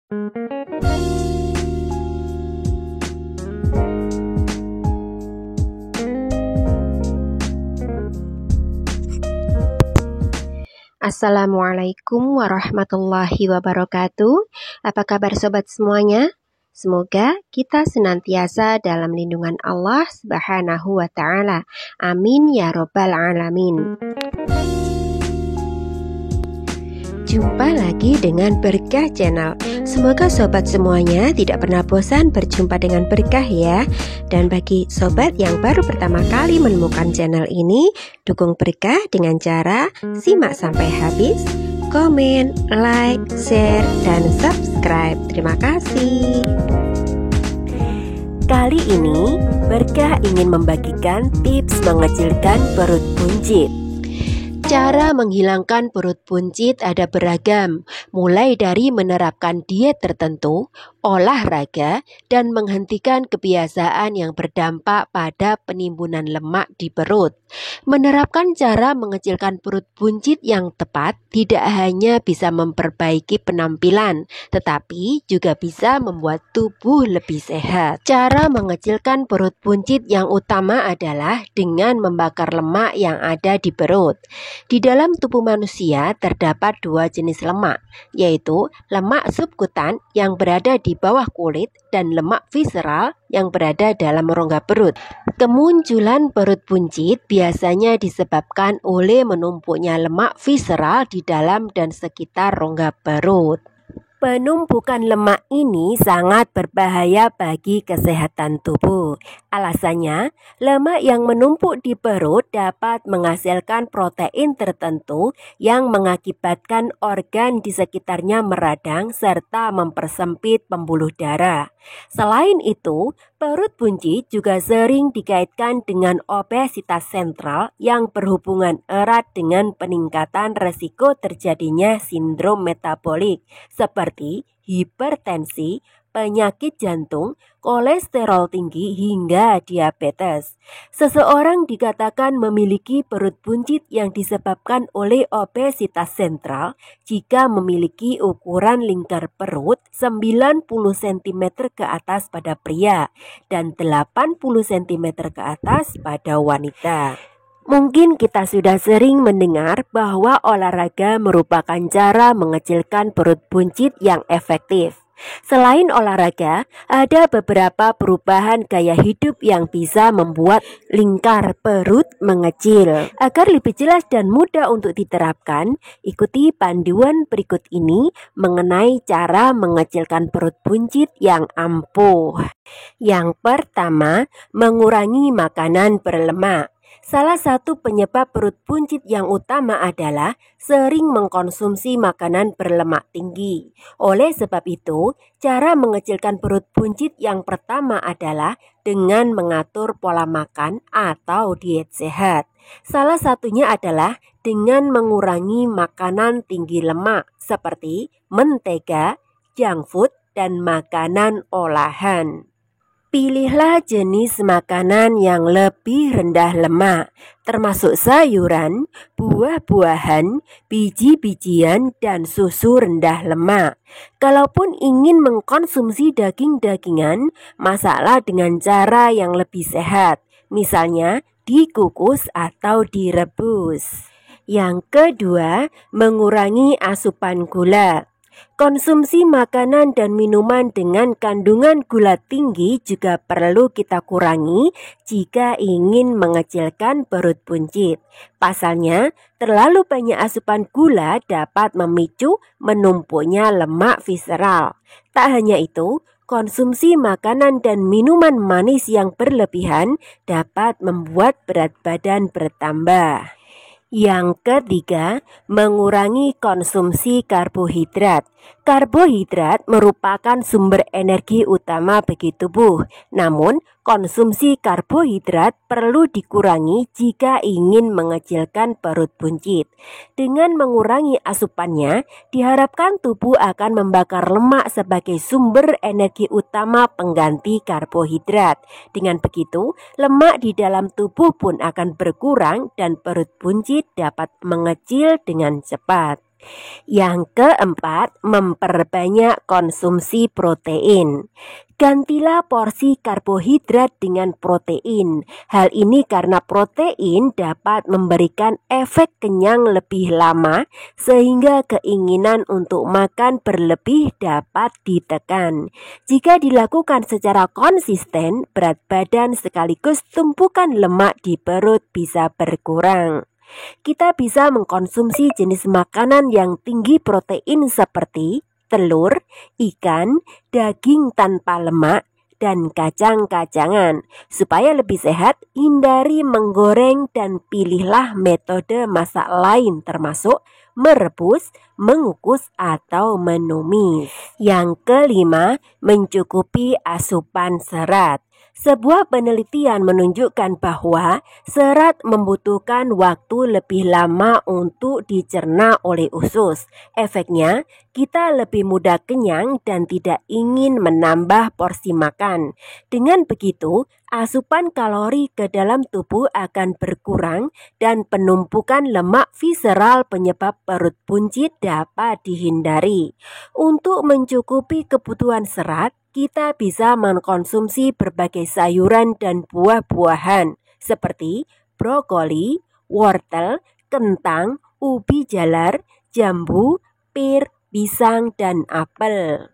Assalamualaikum warahmatullahi wabarakatuh. Apa kabar sobat semuanya? Semoga kita senantiasa dalam lindungan Allah Subhanahu wa Ta'ala. Amin ya Robbal Alamin. Jumpa lagi dengan Berkah Channel. Semoga sobat semuanya tidak pernah bosan berjumpa dengan Berkah ya. Dan bagi sobat yang baru pertama kali menemukan channel ini, dukung Berkah dengan cara simak sampai habis, komen, like, share, dan subscribe. Terima kasih. Kali ini Berkah ingin membagikan tips mengecilkan perut buncit. Cara menghilangkan perut buncit ada beragam, mulai dari menerapkan diet tertentu, olahraga, dan menghentikan kebiasaan yang berdampak pada penimbunan lemak di perut. Menerapkan cara mengecilkan perut buncit yang tepat tidak hanya bisa memperbaiki penampilan, tetapi juga bisa membuat tubuh lebih sehat. Cara mengecilkan perut buncit yang utama adalah dengan membakar lemak yang ada di perut. Di dalam tubuh manusia terdapat dua jenis lemak, yaitu lemak subkutan yang berada di bawah kulit dan lemak visceral yang berada dalam rongga perut. Kemunculan perut buncit biasanya disebabkan oleh menumpuknya lemak visceral di dalam dan sekitar rongga perut. Penumpukan lemak ini sangat berbahaya bagi kesehatan tubuh. Alasannya, lemak yang menumpuk di perut dapat menghasilkan protein tertentu yang mengakibatkan organ di sekitarnya meradang serta mempersempit pembuluh darah. Selain itu, perut buncit juga sering dikaitkan dengan obesitas sentral yang berhubungan erat dengan peningkatan resiko terjadinya sindrom metabolik seperti hipertensi, penyakit jantung, kolesterol tinggi, hingga diabetes. Seseorang dikatakan memiliki perut buncit yang disebabkan oleh obesitas sentral jika memiliki ukuran lingkar perut 90 cm ke atas pada pria dan 80 cm ke atas pada wanita. Mungkin kita sudah sering mendengar bahwa olahraga merupakan cara mengecilkan perut buncit yang efektif. Selain olahraga, ada beberapa perubahan gaya hidup yang bisa membuat lingkar perut mengecil. Agar lebih jelas dan mudah untuk diterapkan, ikuti panduan berikut ini mengenai cara mengecilkan perut buncit yang ampuh. Yang pertama, mengurangi makanan berlemak. Salah satu penyebab perut buncit yang utama adalah sering mengkonsumsi makanan berlemak tinggi. Oleh sebab itu, cara mengecilkan perut buncit yang pertama adalah dengan mengatur pola makan atau diet sehat. Salah satunya adalah dengan mengurangi makanan tinggi lemak seperti mentega, junk food, dan makanan olahan. Pilihlah jenis makanan yang lebih rendah lemak, termasuk sayuran, buah-buahan, biji-bijian, dan susu rendah lemak. Kalaupun ingin mengkonsumsi daging-dagingan, masaklah dengan cara yang lebih sehat, misalnya dikukus atau direbus. Yang kedua, mengurangi asupan gula. Konsumsi makanan dan minuman dengan kandungan gula tinggi juga perlu kita kurangi jika ingin mengecilkan perut buncit. Pasalnya, terlalu banyak asupan gula dapat memicu menumpuknya lemak visceral. Tak hanya itu, konsumsi makanan dan minuman manis yang berlebihan dapat membuat berat badan bertambah. Yang ketiga, mengurangi konsumsi karbohidrat. Karbohidrat merupakan sumber energi utama bagi tubuh. Namun, konsumsi karbohidrat perlu dikurangi jika ingin mengecilkan perut buncit. Dengan mengurangi asupannya, diharapkan tubuh akan membakar lemak sebagai sumber energi utama pengganti karbohidrat. Dengan begitu, lemak di dalam tubuh pun akan berkurang dan perut buncit dapat mengecil dengan cepat. Yang keempat, memperbanyak konsumsi protein. Gantilah porsi karbohidrat dengan protein. Hal ini karena protein dapat memberikan efek kenyang lebih lama sehingga keinginan untuk makan berlebih dapat ditekan. Jika dilakukan secara konsisten, berat badan sekaligus tumpukan lemak di perut bisa berkurang. Kita bisa mengkonsumsi jenis makanan yang tinggi protein seperti telur, ikan, daging tanpa lemak, dan kacang-kacangan. Supaya lebih sehat, hindari menggoreng dan pilihlah metode masak lain termasuk merebus, mengukus, atau menumis. Yang kelima, mencukupi asupan serat. Sebuah penelitian menunjukkan bahwa serat membutuhkan waktu lebih lama untuk dicerna oleh usus. Efeknya, kita lebih mudah kenyang dan tidak ingin menambah porsi makan. Dengan begitu, asupan kalori ke dalam tubuh akan berkurang dan penumpukan lemak visceral penyebab perut buncit dapat dihindari. Untuk mencukupi kebutuhan serat, kita bisa mengkonsumsi berbagai sayuran dan buah-buahan seperti brokoli, wortel, kentang, ubi jalar, jambu, pir, pisang, dan apel.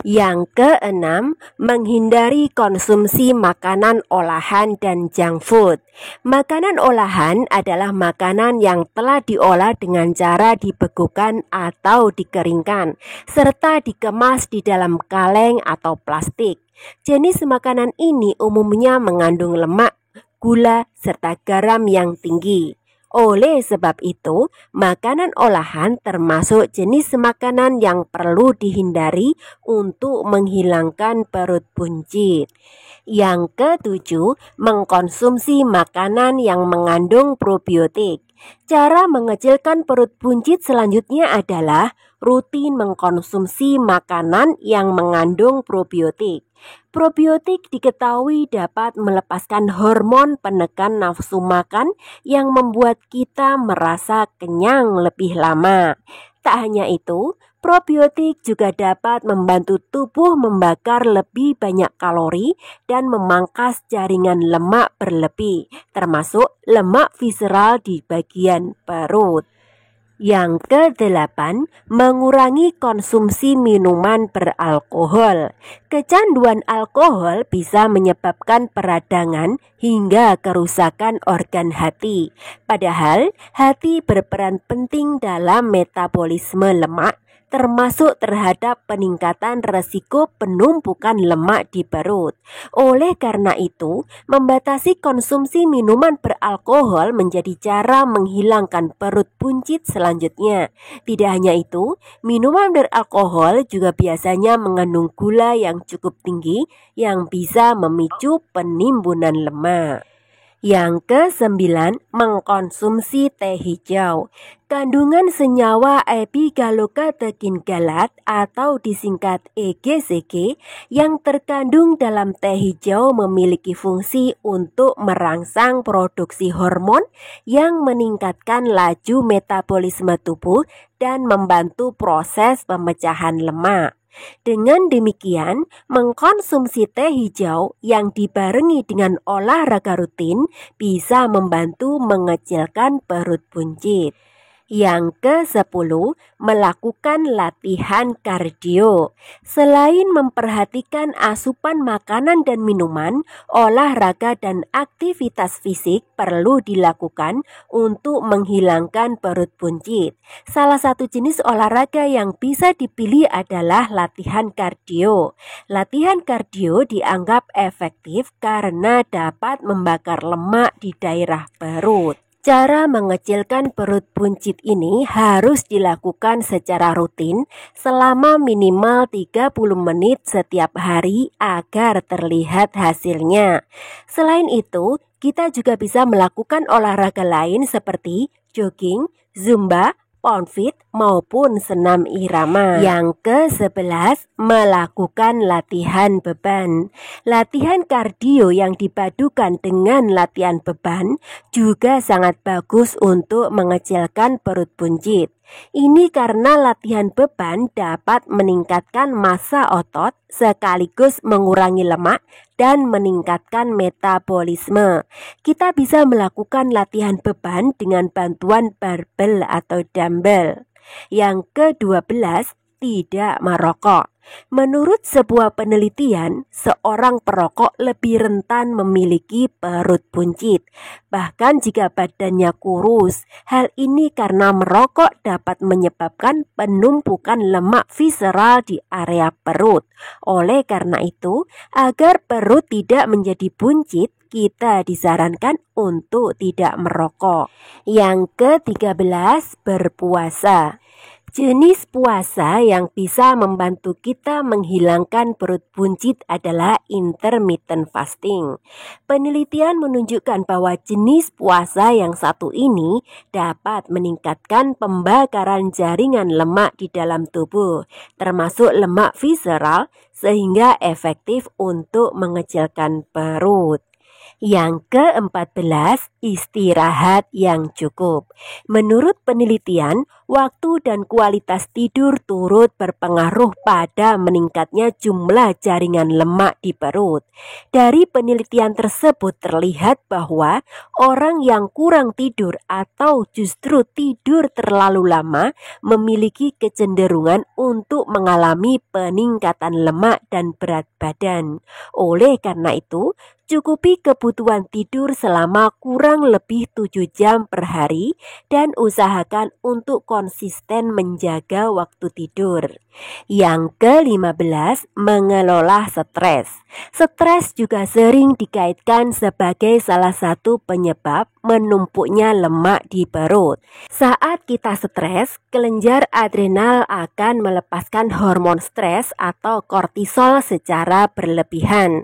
Yang keenam, menghindari konsumsi makanan olahan dan junk food. Makanan olahan adalah makanan yang telah diolah dengan cara dibekukan atau dikeringkan, serta dikemas di dalam kaleng atau plastik. Jenis makanan ini umumnya mengandung lemak, gula, serta garam yang tinggi. Oleh sebab itu, makanan olahan termasuk jenis makanan yang perlu dihindari untuk menghilangkan perut buncit. Yang ketujuh, mengkonsumsi makanan yang mengandung probiotik. Cara mengecilkan perut buncit selanjutnya adalah rutin mengkonsumsi makanan yang mengandung probiotik. Probiotik diketahui dapat melepaskan hormon penekan nafsu makan yang membuat kita merasa kenyang lebih lama. Tak hanya itu, probiotik juga dapat membantu tubuh membakar lebih banyak kalori dan memangkas jaringan lemak berlebih, termasuk lemak visceral di bagian perut. Yang kedelapan, mengurangi konsumsi minuman beralkohol. Kecanduan alkohol bisa menyebabkan peradangan hingga kerusakan organ hati. Padahal, hati berperan penting dalam metabolisme lemak, termasuk terhadap peningkatan resiko penumpukan lemak di perut. Oleh karena itu, membatasi konsumsi minuman beralkohol menjadi cara menghilangkan perut buncit selanjutnya. Tidak hanya itu, minuman beralkohol juga biasanya mengandung gula yang cukup tinggi yang bisa memicu penimbunan lemak. Yang kesembilan, mengkonsumsi teh hijau. Kandungan senyawa epigallocatechin galat atau disingkat EGCG yang terkandung dalam teh hijau memiliki fungsi untuk merangsang produksi hormon yang meningkatkan laju metabolisme tubuh dan membantu proses pemecahan lemak. Dengan demikian, mengkonsumsi teh hijau yang dibarengi dengan olahraga rutin bisa membantu mengecilkan perut buncit. Yang ke-10, melakukan latihan kardio. Selain memperhatikan asupan makanan dan minuman, olahraga dan aktivitas fisik perlu dilakukan untuk menghilangkan perut buncit. Salah satu jenis olahraga yang bisa dipilih adalah latihan kardio. Latihan kardio dianggap efektif karena dapat membakar lemak di daerah perut. Cara mengecilkan perut buncit ini harus dilakukan secara rutin selama minimal 30 menit setiap hari agar terlihat hasilnya. Selain itu, kita juga bisa melakukan olahraga lain seperti jogging, zumba, pound fit maupun senam irama. Yang ke-11, melakukan latihan beban. Latihan kardio yang dipadukan dengan latihan beban juga sangat bagus untuk mengecilkan perut buncit. Ini karena latihan beban dapat meningkatkan massa otot sekaligus mengurangi lemak dan meningkatkan metabolisme. Kita bisa melakukan latihan beban dengan bantuan barbel atau dumbbell. Yang ke-12, tidak merokok. Menurut sebuah penelitian, seorang perokok lebih rentan memiliki perut buncit, bahkan jika badannya kurus. Hal ini karena merokok dapat menyebabkan penumpukan lemak visceral di area perut. Oleh karena itu, agar perut tidak menjadi buncit, kita disarankan untuk tidak merokok. Yang ke-13, berpuasa. Jenis puasa yang bisa membantu kita menghilangkan perut buncit adalah intermittent fasting. Penelitian menunjukkan bahwa jenis puasa yang satu ini dapat meningkatkan pembakaran jaringan lemak di dalam tubuh, termasuk lemak visceral, sehingga efektif untuk mengecilkan perut. Yang ke-14, istirahat yang cukup. Menurut penelitian, waktu dan kualitas tidur turut berpengaruh pada meningkatnya jumlah jaringan lemak di perut. Dari penelitian tersebut terlihat bahwa orang yang kurang tidur atau justru tidur terlalu lama memiliki kecenderungan untuk mengalami peningkatan lemak dan berat badan. Oleh karena itu, cukupi kebutuhan tidur selama kurang lebih 7 jam per hari dan usahakan untuk konsisten menjaga waktu tidur. Yang ke-15, mengelola stres. Stres juga sering dikaitkan sebagai salah satu penyebab menumpuknya lemak di perut. Saat kita stres, kelenjar adrenal akan melepaskan hormon stres atau kortisol secara berlebihan.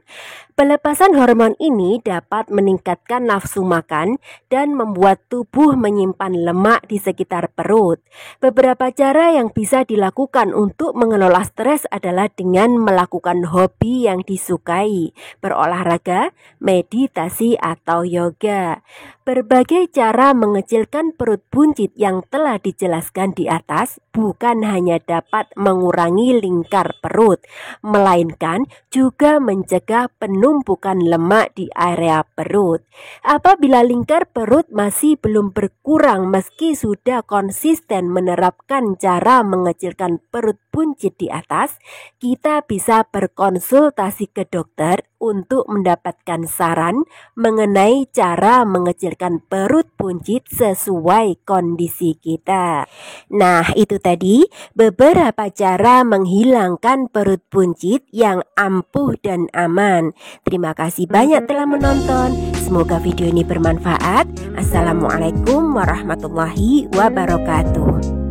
Pelepasan hormon ini dapat meningkatkan nafsu makan dan membuat tubuh menyimpan lemak di sekitar perut. Beberapa cara yang bisa dilakukan untuk mengelola stres adalah dengan melakukan hobi yang disukai, berolahraga, meditasi, atau yoga. Berbagai cara mengecilkan perut buncit yang telah dijelaskan di atas bukan hanya dapat mengurangi lingkar perut, melainkan juga mencegah penumpukan lemak di area perut. Apabila lingkar perut masih belum berkurang meski sudah konsisten menerapkan cara mengecilkan perut buncit di atas, kita bisa berkonsultasi ke dokter untuk mendapatkan saran mengenai cara mengecilkan perut buncit sesuai kondisi kita. Nah, itu tadi beberapa cara menghilangkan perut buncit yang ampuh dan aman. Terima kasih banyak telah menonton. Semoga video ini bermanfaat. Assalamualaikum warahmatullahi wabarakatuh.